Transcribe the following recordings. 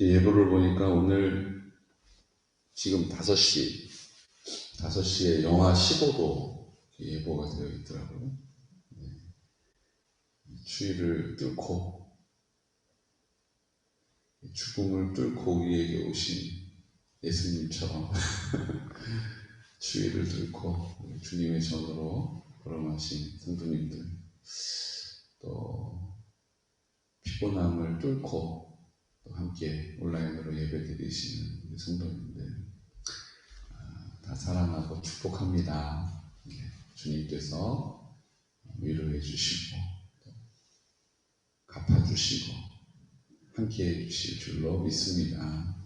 예보를 보니까 오늘 지금 5시에 영하 15도 예보가 되어 있더라고요. 추위를 뚫고, 죽음을 뚫고 우리에게 오신 예수님처럼 추위를 뚫고 주님의 전으로 걸어가신 성도님들, 또 피곤함을 뚫고 또 함께 온라인으로 예배드리시는 우리 성도님들 다 사랑하고 축복합니다. 주님께서 위로해 주시고 갚아주시고 함께해 주실 줄로 믿습니다.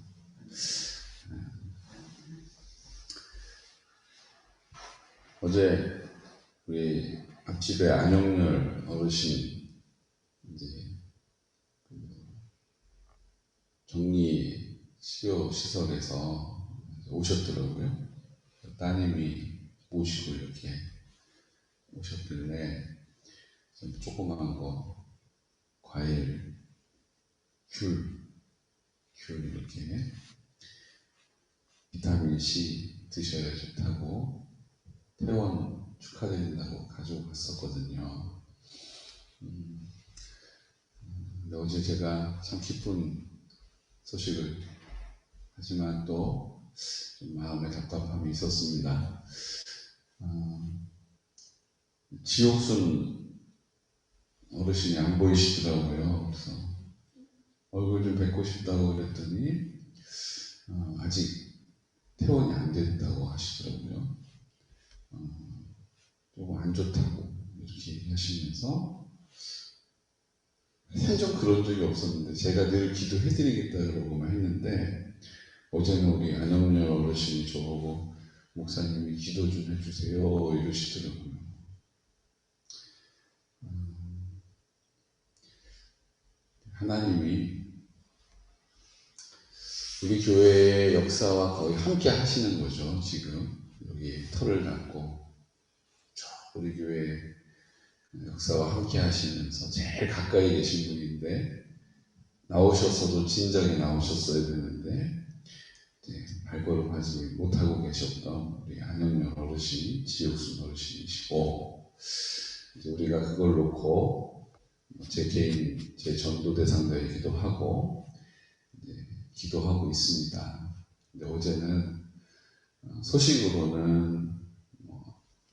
어제 우리 앞집에 안영렬 어르신 이제 격리 치료 시설에서 오셨더라고요. 따님이 모시고 이렇게 오셨길래 조그만 거 과일, 귤 이렇게 비타민 C 드셔야 좋다고 퇴원 축하드린다고 가지고 갔었거든요. 근데 어제 제가 참 기쁜 소식을 하지만 또 좀 마음에 답답함이 있었습니다. 지옥순 어르신이 안 보이시더라고요. 그래서 얼굴 좀 뵙고 싶다고 그랬더니 아직 퇴원이 안 됐다고 하시더라고요. 조금 안 좋다고 이렇게 얘기하시면서 생전 그런 적이 없었는데 제가 늘 기도해드리겠다고만 했는데 어제는 우리 안영렬 어르신이 저보고 목사님이 기도 좀 해주세요 이러시더라고요. 하나님이 우리 교회의 역사와 거의 함께 하시는 거죠. 지금 여기 터를 닫고 우리 교회 역사와 함께 하시면서 제일 가까이 계신 분인데 나오셨어도 진작에 나오셨어야 되는데 발걸음하지 못하고 계셨던 우리 안영렬 어르신, 지옥순 어르신이시고 이제 우리가 그걸 놓고 제 개인, 제 전도 대상자이기도 하고 기도하고 있습니다. 근데 어제는 소식으로는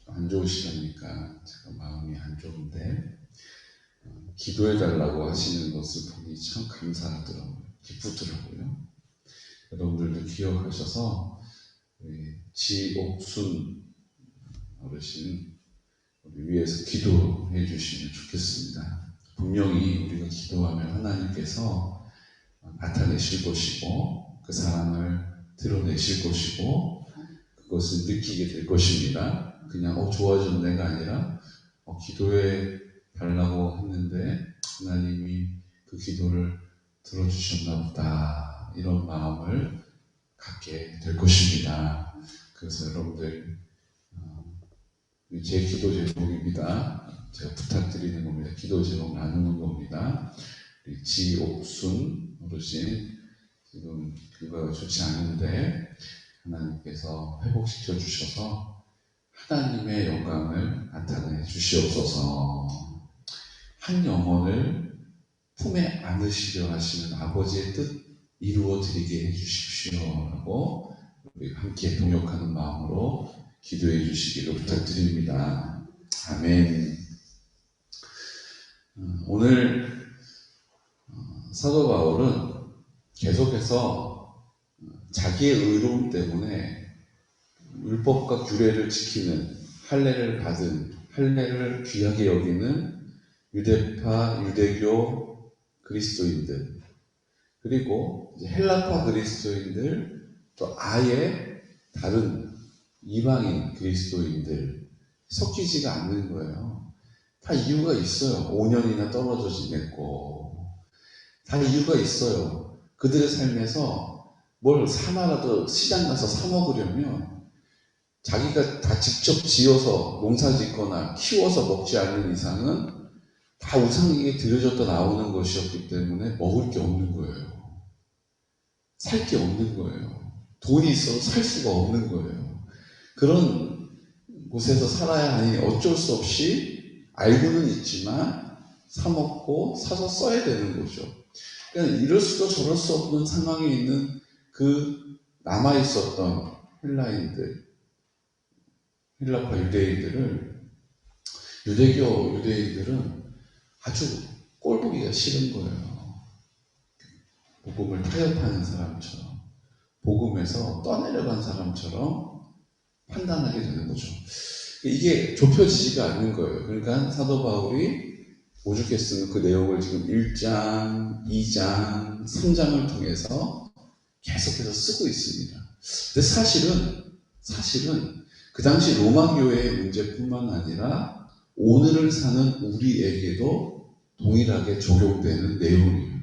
안 좋으시다니까 제가 마음이 안 좋은데 기도해달라고 하시는 것을 보니 참 감사하더라고요. 기쁘더라고요. 여러분들도 기억하셔서 우리 지옥순 어르신 우리 위해서 기도해 주시면 좋겠습니다. 분명히 우리가 기도하면 하나님께서 나타내실 것이고 그 사랑을 드러내실 것이고 그것을 느끼게 될 것입니다. 그냥 좋아졌네가 아니라 기도해 달라고 했는데 하나님이 그 기도를 들어주셨나 보다 이런 마음을 갖게 될 것입니다. 그래서 여러분들 제 기도 제목입니다. 제가 부탁드리는 겁니다. 기도 제목 나누는 겁니다. 우리 지옥순 어르신 지금 결과가 좋지 않은데 하나님께서 회복시켜 주셔서 하나님의 영광을 나타내 주시옵소서. 한 영혼을 품에 안으시려 하시는 아버지의 뜻 이루어 드리게 해주십시오 라고 우리 함께 동역하는 마음으로 기도해 주시기를 부탁드립니다. 아멘. 오늘 사도 바울은 계속해서 자기의 의로움 때문에 율법과 규례를 지키는 할례를 받은 할례를 귀하게 여기는 유대파 유대교 그리스도인들 그리고 헬라파 그리스도인들 또 아예 다른 이방인 그리스도인들 섞이지가 않는 거예요. 다 이유가 있어요. 5년이나 떨어져 지냈고 다 이유가 있어요. 그들의 삶에서 뭘 사나라도 시장 가서 사 먹으려면 자기가 다 직접 지어서 농사 짓거나 키워서 먹지 않는 이상은 다 우상에게 드려졌다 나오는 것이었기 때문에 먹을 게 없는 거예요. 살 게 없는 거예요. 돈이 있어도 살 수가 없는 거예요. 그런 곳에서 살아야 하니 어쩔 수 없이 알고는 있지만 사 먹고 사서 써야 되는 거죠. 그러니까 이럴 수도 저럴 수 없는 상황에 있는 그 남아있었던 헬라파 유대인들을 유대교 유대인들은 아주 꼴보기가 싫은 거예요. 복음을 타협하는 사람처럼, 복음에서 떠내려간 사람처럼 판단하게 되는 거죠. 이게 좁혀지지가 않는 거예요. 그러니까 사도 바울이 오죽 했으면 그 내용을 지금 1장, 2장, 3장을 통해서 계속해서 쓰고 있습니다. 근데 사실은 그 당시 로마 교회의 문제뿐만 아니라 오늘을 사는 우리에게도 동일하게 적용되는 내용이에요.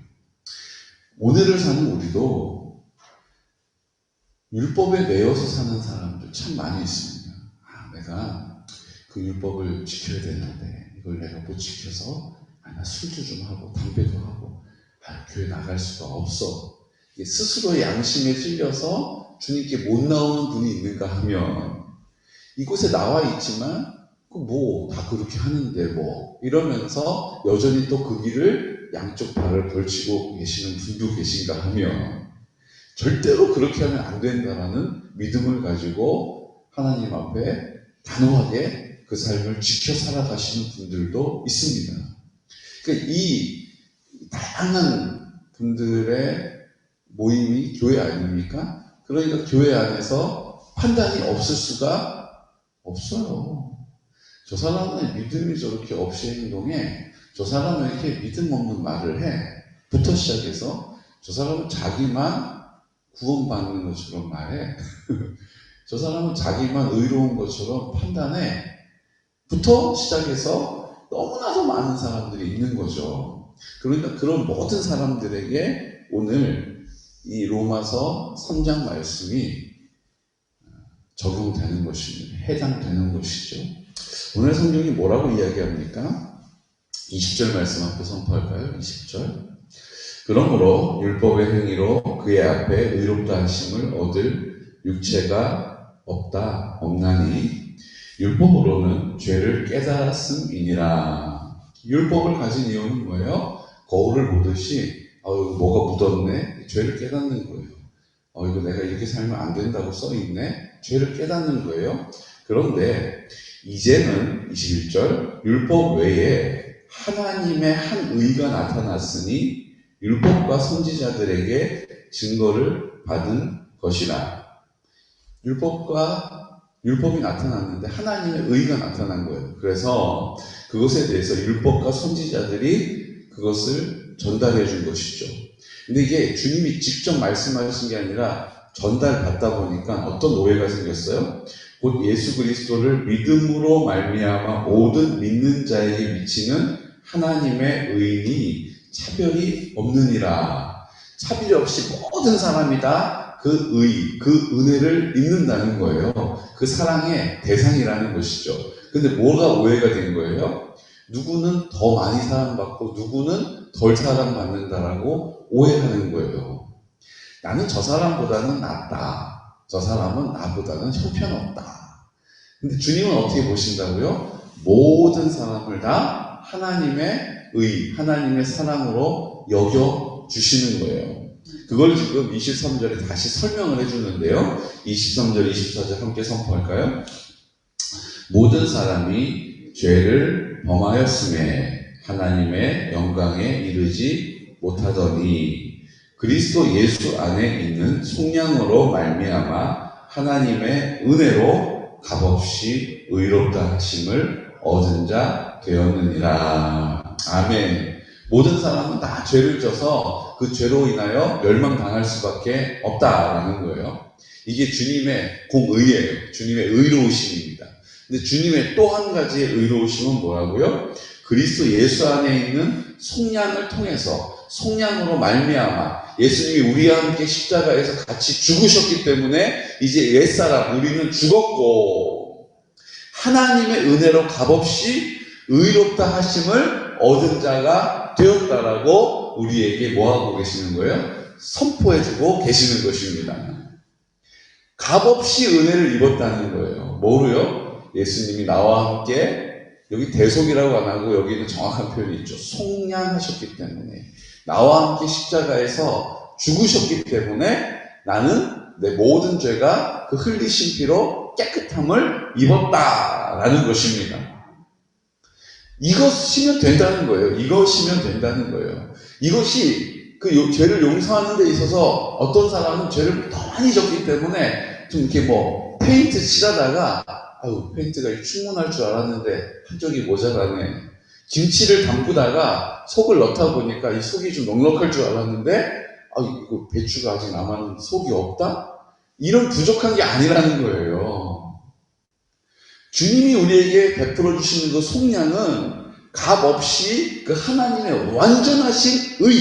오늘을 사는 우리도 율법에 매여서 사는 사람들 참 많이 있습니다. 내가 그 율법을 지켜야 되는데 이걸 내가 못 지켜서 나 술도 좀 하고 담배도 하고 교회 나갈 수가 없어. 스스로의 양심에 찔려서 주님께 못 나오는 분이 있는가 하면 이곳에 나와 있지만 다 그렇게 하는데 이러면서 여전히 또 그 길을 양쪽 발을 걸치고 계시는 분도 계신가 하면 절대로 그렇게 하면 안 된다라는 믿음을 가지고 하나님 앞에 단호하게 그 삶을 지켜 살아가시는 분들도 있습니다. 그러니까 이 다양한 분들의 모임이 교회 아닙니까? 그러니까 교회 안에서 판단이 없을 수가 없어요. 저 사람은 믿음이 저렇게 없이 행동해. 저 사람은 이렇게 믿음 없는 말을 해. 부터 시작해서 저 사람은 자기만 구원받는 것처럼 말해. 저 사람은 자기만 의로운 것처럼 판단해. 부터 시작해서 너무나도 많은 사람들이 있는 거죠. 그러니까 그런 모든 사람들에게 오늘 이 로마서 3장 말씀이 적용되는 것입니다. 해당되는 것이죠. 오늘 성경이 뭐라고 이야기합니까? 20절 말씀 앞에 선포할까요? 20절. 그러므로 율법의 행위로 그의 앞에 의롭다 하심을 얻을 육체가 없나니 율법으로는 죄를 깨달았음이니라. 율법을 가진 이유는 뭐예요? 거울을 보듯이 뭐가 묻었네? 죄를 깨닫는 거예요. 이거 내가 이렇게 살면 안 된다고 써있네? 죄를 깨닫는 거예요. 그런데 이제는 21절 율법 외에 하나님의 한 의가 나타났으니 율법과 선지자들에게 증거를 받은 것이라. 율법이 나타났는데 하나님의 의가 나타난 거예요. 그래서 그것에 대해서 율법과 선지자들이 그것을 전달해 준 것이죠. 근데 이게 주님이 직접 말씀하신 게 아니라 전달받다 보니까 어떤 오해가 생겼어요? 곧 예수 그리스도를 믿음으로 말미암아 모든 믿는 자에게 미치는 하나님의 의인이 차별이 없느니라. 차별이 없이 모든 사람이 다 그 은혜를 입는다는 거예요. 그 사랑의 대상이라는 것이죠. 근데 뭐가 오해가 된 거예요? 누구는 더 많이 사랑받고 누구는 덜 사랑받는다라고 오해하는 거예요. 나는 저 사람보다는 낫다. 저 사람은 나보다는 형편없다. 근데 주님은 어떻게 보신다고요? 모든 사람을 다 하나님의 의, 하나님의 사랑으로 여겨주시는 거예요. 그걸 지금 23절에 다시 설명을 해주는데요. 23절, 24절 함께 선포할까요? 모든 사람이 죄를 범하였음에 하나님의 영광에 이르지 못하더니 그리스도 예수 안에 있는 속량으로 말미암아 하나님의 은혜로 값없이 의롭다 하심을 얻은 자 되었느니라. 아멘. 모든 사람은 다 죄를 져서 그 죄로 인하여 멸망당할 수밖에 없다라는 거예요. 이게 주님의 공의예요. 주님의 의로우심입니다. 근데 주님의 또 한 가지의 의로우심은 뭐라고요? 그리스도 예수 안에 있는 속량을 통해서, 속량으로 말미암아 예수님이 우리와 함께 십자가에서 같이 죽으셨기 때문에 이제 옛사람 우리는 죽었고 하나님의 은혜로 값없이 의롭다 하심을 얻은 자가 되었다라고 우리에게 뭐하고 계시는 거예요? 선포해주고 계시는 것입니다. 값없이 은혜를 입었다는 거예요. 뭐로요? 예수님이 나와 함께, 여기 대속이라고 안 하고 여기는 정확한 표현이 있죠. 속량하셨기 때문에, 나와 함께 십자가에서 죽으셨기 때문에 나는 내 모든 죄가 그 흘리신 피로 깨끗함을 입었다라는 것입니다. 이것이면 된다는 거예요. 이것이면 된다는 거예요. 이것이 그 죄를 용서하는 데 있어서 어떤 사람은 죄를 더 많이 졌기 때문에 좀 이렇게 뭐 페인트 칠하다가 아유 페인트가 충분할 줄 알았는데 한 쪽이 모자라네. 김치를 담그다가 속을 넣다 보니까 이 속이 좀 넉넉할 줄 알았는데 이거 배추가 아직 남았는데 속이 없다? 이런 부족한 게 아니라는 거예요. 주님이 우리에게 베풀어 주시는 그 속량은 값없이 그 하나님의 완전하신 의,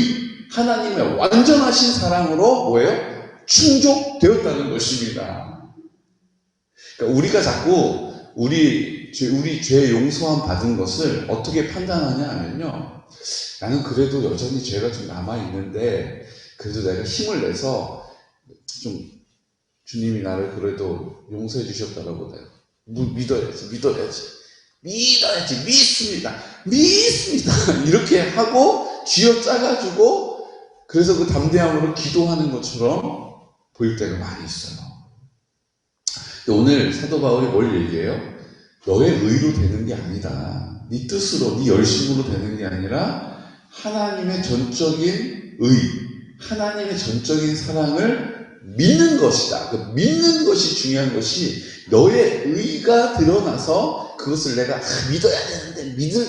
하나님의 완전하신 사랑으로 뭐예요? 충족되었다는 것입니다. 그러니까 우리가 자꾸 우리 죄 용서함 받은 것을 어떻게 판단하냐 하면요, 나는 그래도 여전히 죄가 좀 남아있는데 그래도 내가 힘을 내서 좀 주님이 나를 그래도 용서해 주셨다라고 내가 믿습니다 이렇게 하고 쥐어짜가지고 그래서 그 담대함으로 기도하는 것처럼 보일 때가 많이 있어요. 근데 오늘 사도 바울이 뭘 얘기해요? 너의 의로 되는 게 아니다, 네 뜻으로 네 열심으로 되는 게 아니라 하나님의 전적인 의, 하나님의 전적인 사랑을 믿는 것이다. 그 믿는 것이 중요한 것이, 너의 의가 드러나서 그것을 내가 믿어야 되는데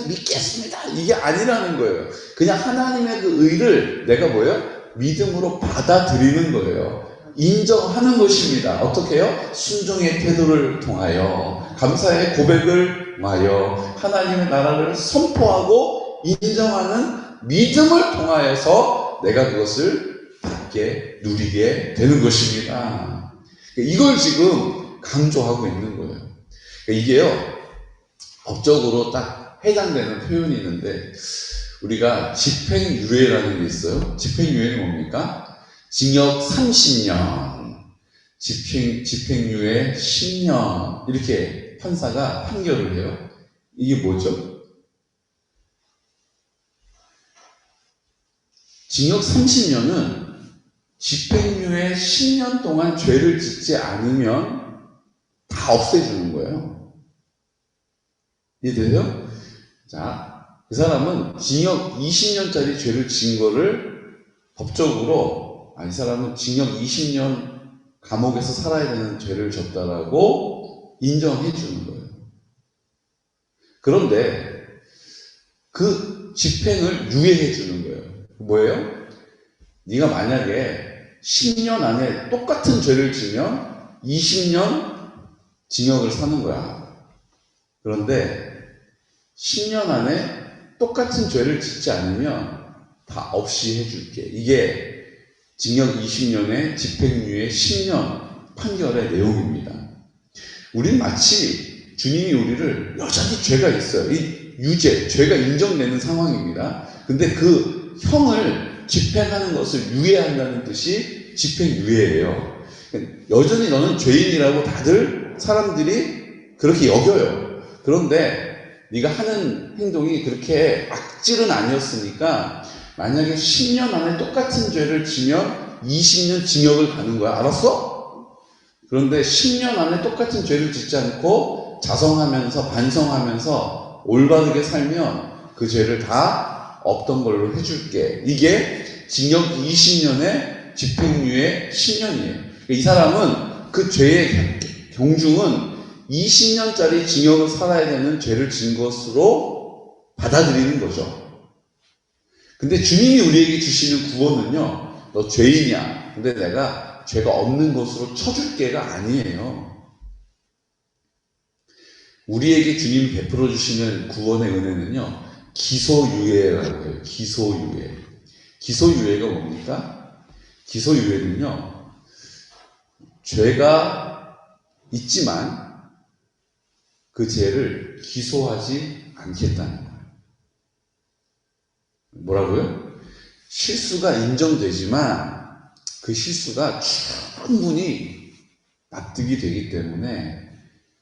믿겠습니다 이게 아니라는 거예요. 그냥 하나님의 그 의를 내가 뭐예요? 믿음으로 받아들이는 거예요. 인정하는 것입니다. 어떻게 해요? 순종의 태도를 통하여, 감사의 고백을 통하여, 하나님의 나라를 선포하고 인정하는 믿음을 통하여서 내가 그것을 받게, 누리게 되는 것입니다. 이걸 지금 강조하고 있는 거예요. 이게요, 법적으로 딱 해당되는 표현이 있는데, 우리가 집행유예라는 게 있어요. 집행유예는 뭡니까? 징역 30년, 집행유예 10년, 이렇게 판사가 판결을 해요. 이게 뭐죠? 징역 30년은 집행유예 10년 동안 죄를 짓지 않으면 다 없애주는 거예요. 이해되세요? 자, 그 사람은 징역 20년짜리 죄를 지은 거를 법적으로, 이 사람은 징역 20년 감옥에서 살아야 되는 죄를 졌다라고 인정해 주는 거예요. 그런데 그 집행을 유예해 주는 거예요. 뭐예요? 네가 만약에 10년 안에 똑같은 죄를 지면 20년 징역을 사는 거야. 그런데 10년 안에 똑같은 죄를 짓지 않으면 다 없이 해줄게. 이게 징역 20년에 집행유예 10년 판결의 내용입니다. 우린 마치 주님이 우리를, 여전히 죄가 있어요. 이 유죄, 죄가 인정되는 상황입니다. 근데 그 형을 집행하는 것을 유예한다는 뜻이 집행유예예요. 여전히 너는 죄인이라고 다들 사람들이 그렇게 여겨요. 그런데 네가 하는 행동이 그렇게 악질은 아니었으니까 만약에 10년 안에 똑같은 죄를 지면 20년 징역을 가는 거야. 알았어? 그런데 10년 안에 똑같은 죄를 짓지 않고 자성하면서 반성하면서 올바르게 살면 그 죄를 다 없던 걸로 해줄게. 이게 징역 20년에 집행유예 10년이에요. 이 사람은 그 죄의 경중은 20년짜리 징역을 살아야 되는 죄를 지은 것으로 받아들이는 거죠. 근데 주님이 우리에게 주시는 구원은요, 너 죄인이야. 근데 내가 죄가 없는 것으로 쳐줄게가 아니에요. 우리에게 주님이 베풀어 주시는 구원의 은혜는요, 기소유예라고 해요. 기소유예. 기소유예가 뭡니까? 기소유예는요, 죄가 있지만 그 죄를 기소하지 않겠다는 거예요. 뭐라고요? 실수가 인정되지만 그 실수가 충분히 납득이 되기 때문에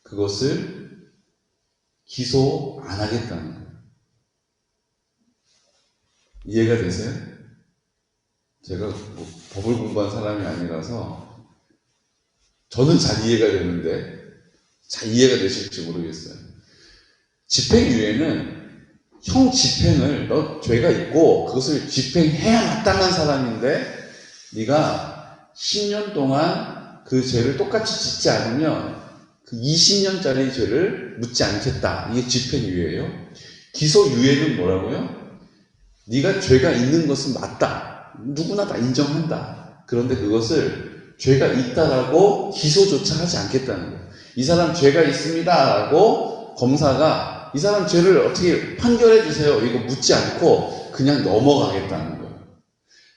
그것을 기소 안 하겠다는 거예요. 이해가 되세요? 제가 뭐 법을 공부한 사람이 아니라서 저는 잘 이해가 되는데 잘 이해가 되실지 모르겠어요. 집행유예는 형 집행을 너 죄가 있고 그것을 집행해야 마땅한 사람인데 네가 10년 동안 그 죄를 똑같이 짓지 않으면 그 20년짜리 죄를 묻지 않겠다. 이게 집행유예예요. 기소유예는 뭐라고요? 네가 죄가 있는 것은 맞다. 누구나 다 인정한다. 그런데 그것을 죄가 있다라고 기소조차 하지 않겠다는 거예요. 이 사람 죄가 있습니다라고 검사가 이 사람 죄를 어떻게 판결해 주세요. 이거 묻지 않고 그냥 넘어가겠다는 거예요.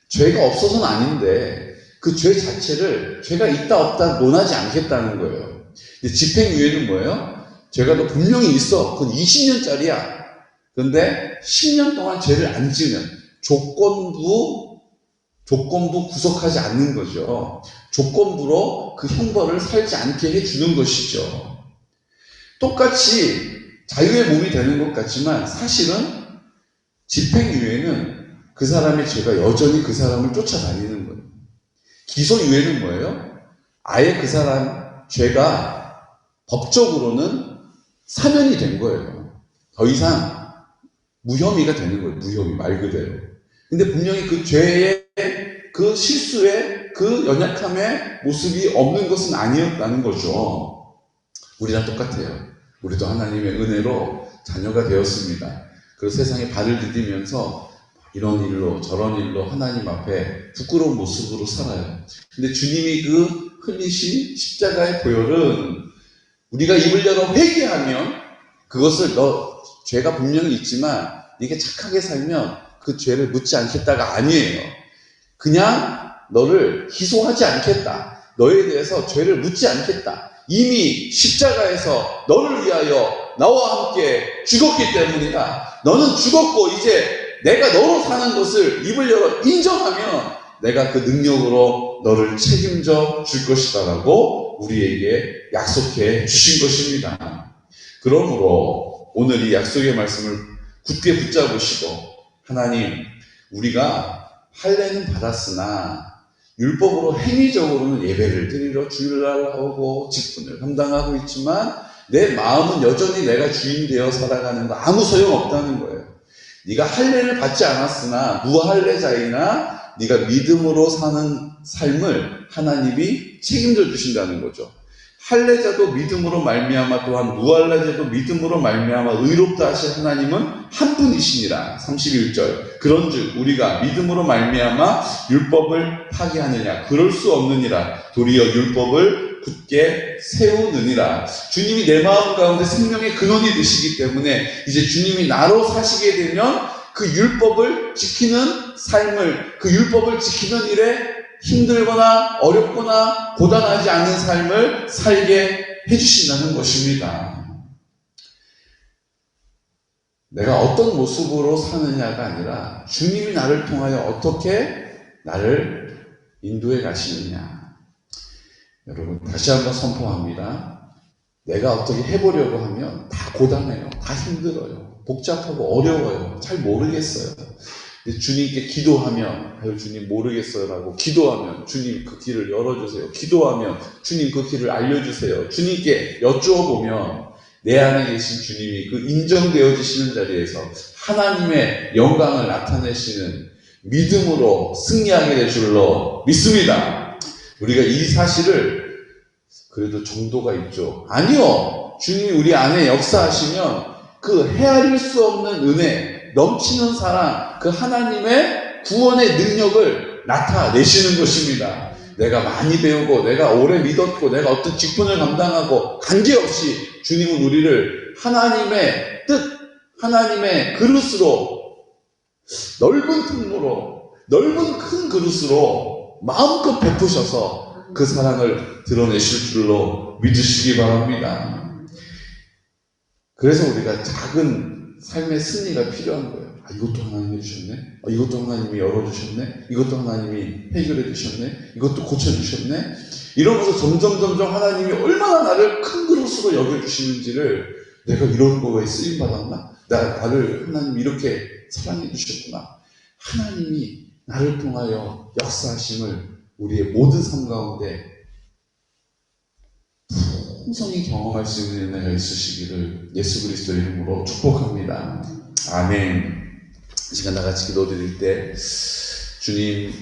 죄가 없어서는 아닌데 그 죄 자체를 죄가 있다 없다 논하지 않겠다는 거예요. 근데 집행유예는 뭐예요? 죄가 너 분명히 있어. 그건 20년짜리야. 그런데 10년 동안 죄를 안 지으면 조건부 구속하지 않는 거죠. 조건부로 그 형벌을 살지 않게 해주는 것이죠. 똑같이 자유의 몸이 되는 것 같지만 사실은 집행유예는 그 사람의 죄가 여전히 그 사람을 쫓아다니는 거예요. 기소유예는 뭐예요? 아예 그 사람 죄가 법적으로는 사면이 된 거예요. 더 이상 무혐의가 되는 거예요. 무혐의 말 그대로. 근데 분명히 그 죄의 그 실수의 그 연약함의 모습이 없는 것은 아니었다는 거죠. 우리랑 똑같아요. 우리도 하나님의 은혜로 자녀가 되었습니다. 그리고 세상에 발을 디디면서 이런 일로 저런 일로 하나님 앞에 부끄러운 모습으로 살아요. 근데 주님이 그 흘리신 십자가의 보혈은 우리가 입을 열어 회개하면 그것을 너 죄가 분명히 있지만 네가 착하게 살면 그 죄를 묻지 않겠다가 아니에요. 그냥 너를 기소하지 않겠다. 너에 대해서 죄를 묻지 않겠다. 이미 십자가에서 너를 위하여 나와 함께 죽었기 때문이다. 너는 죽었고 이제 내가 너로 사는 것을 입을 열어 인정하면 내가 그 능력으로 너를 책임져 줄 것이다 라고 우리에게 약속해 주신 것입니다. 그러므로 오늘 이 약속의 말씀을 굳게 붙잡으시고 하나님 우리가 할례는 받았으나 율법으로 행위적으로는 예배를 드리러 주일날 나오고 직분을 감당하고 있지만 내 마음은 여전히 내가 주인 되어 살아가는 거 아무 소용없다는 거예요. 네가 할례를 받지 않았으나 무할례자이나 네가 믿음으로 사는 삶을 하나님이 책임져 주신다는 거죠. 할례자도 믿음으로 말미암아 또한 무할례자도 믿음으로 말미암아 의롭다 하실 하나님은 한 분이시니라. 31절 그런즉 우리가 믿음으로 말미암아 율법을 파기하느냐 그럴 수 없느니라. 도리어 율법을 굳게 세우느니라. 주님이 내 마음 가운데 생명의 근원이 되시기 때문에 이제 주님이 나로 사시게 되면 그 율법을 지키는 삶을 그 율법을 지키는 일에 힘들거나 어렵거나 고단하지 않은 삶을 살게 해주신다는 것입니다. 내가 어떤 모습으로 사느냐가 아니라 주님이 나를 통하여 어떻게 나를 인도해 가시느냐. 여러분 다시 한번 선포합니다. 내가 어떻게 해보려고 하면 다 고단해요. 다 힘들어요. 복잡하고 어려워요. 잘 모르겠어요. 주님께 기도하면 아유 주님 모르겠어요 라고 기도하면 주님 그 길을 열어주세요. 기도하면 주님 그 길을 알려주세요. 주님께 여쭈어보면 내 안에 계신 주님이 그 인정되어지시는 자리에서 하나님의 영광을 나타내시는 믿음으로 승리하게 될 줄로 믿습니다. 우리가 이 사실을 그래도 정도가 있죠. 아니요. 주님이 우리 안에 역사하시면 그 헤아릴 수 없는 은혜 넘치는 사랑, 그 하나님의 구원의 능력을 나타내시는 것입니다. 내가 많이 배우고, 내가 오래 믿었고, 내가 어떤 직분을 감당하고, 관계없이 주님은 우리를 하나님의 뜻, 하나님의 그릇으로, 넓은 통로로, 넓은 큰 그릇으로 마음껏 베푸셔서 그 사랑을 드러내실 줄로 믿으시기 바랍니다. 그래서 우리가 작은 삶의 승리가 필요한 거예요. 이것도 하나님이 해주셨네. 이것도 하나님이 열어주셨네. 이것도 하나님이 해결해 주셨네. 이것도 고쳐주셨네. 이러면서 점점 하나님이 얼마나 나를 큰 그릇으로 여겨주시는지를, 내가 이런 거에 쓰임받았나? 나를 하나님 이렇게 사랑해 주셨구나. 하나님이 나를 통하여 역사하심을 우리의 모든 삶 가운데 풍성히 경험할 수 있는 은혜가 있으시기를 예수 그리스도 이름으로 축복합니다. 아멘. 이 시간 다 같이 기도드릴 때, 주님,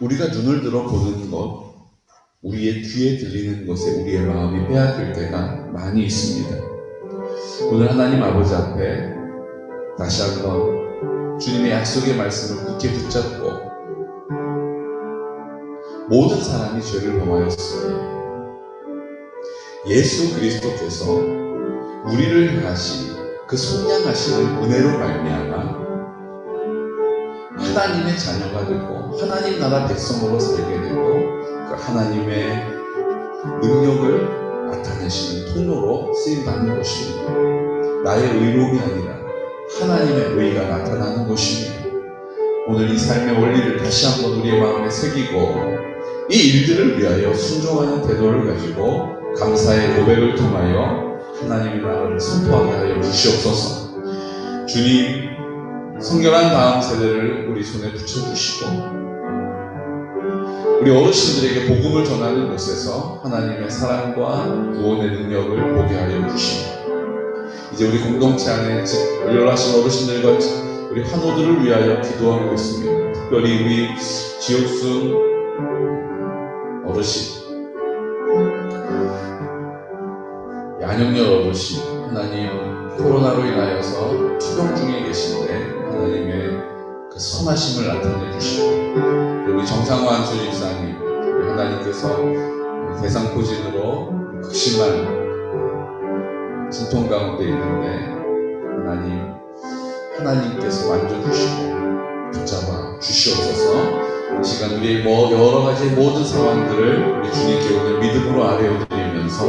우리가 눈을 들어 보는 것, 우리의 귀에 들리는 것에 우리의 마음이 빼앗길 때가 많이 있습니다. 오늘 하나님 아버지 앞에 다시 한번 주님의 약속의 말씀을 굳게 붙잡고, 모든 사람이 죄를 범하였으니 예수 그리스도께서 우리를 향하시 그 속량하시는 은혜로 말미암아 하나님의 자녀가 되고 하나님 나라 백성으로 살게 되고, 그 하나님의 능력을 나타내시는 통로로 쓰임받는 것입니다. 나의 의로움이 아니라 하나님의 의가 나타나는 것입니다. 오늘 이 삶의 원리를 다시 한번 우리의 마음에 새기고, 이 일들을 위하여 순종하는 태도를 가지고 감사의 고백을 통하여 하나님의 나라를 선포하게 하여 주시옵소서. 주님, 성결한 다음 세대를 우리 손에 붙여주시고, 우리 어르신들에게 복음을 전하는 곳에서 하나님의 사랑과 구원의 능력을 보게 하여 주시고, 이제 우리 공동체 안에 연락하신 어르신들과 우리 환우들을 위하여 기도하고 있습니다. 특별히 우리 지옥순 어르신, 양영렬 어르신, 하나님 코로나로 인하여서 투병 중에 계신데 하나님의 그 선하심을 나타내 주시고, 우리 정상환 수집사님, 하나님께서 대상포진으로 극심한 진통 가운데 있는데 하나님께서 만져주시고 붙잡아 주시옵소서. 이 시간 우리의 여러 가지 모든 상황들을 우리 주님께 오늘 믿음으로 아뢰어드리면서,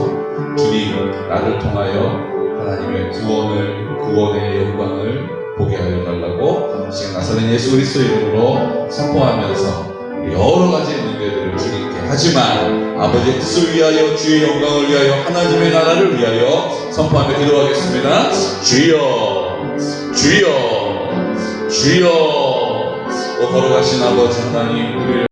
주님, 나를 통하여 하나님의 구원의 영광을 보게 하여 달라고 이 시간 나사렛 예수 그리스도 이름으로 선포하면서 여러 가지 문제들을 주님께, 하지만 아버지의 뜻을 위하여, 주의 영광을 위하여, 하나님의 나라를 위하여 선포하며 기도하겠습니다. 주여, 주여, 주여. 걸어가신 아버지 하나님, 우리를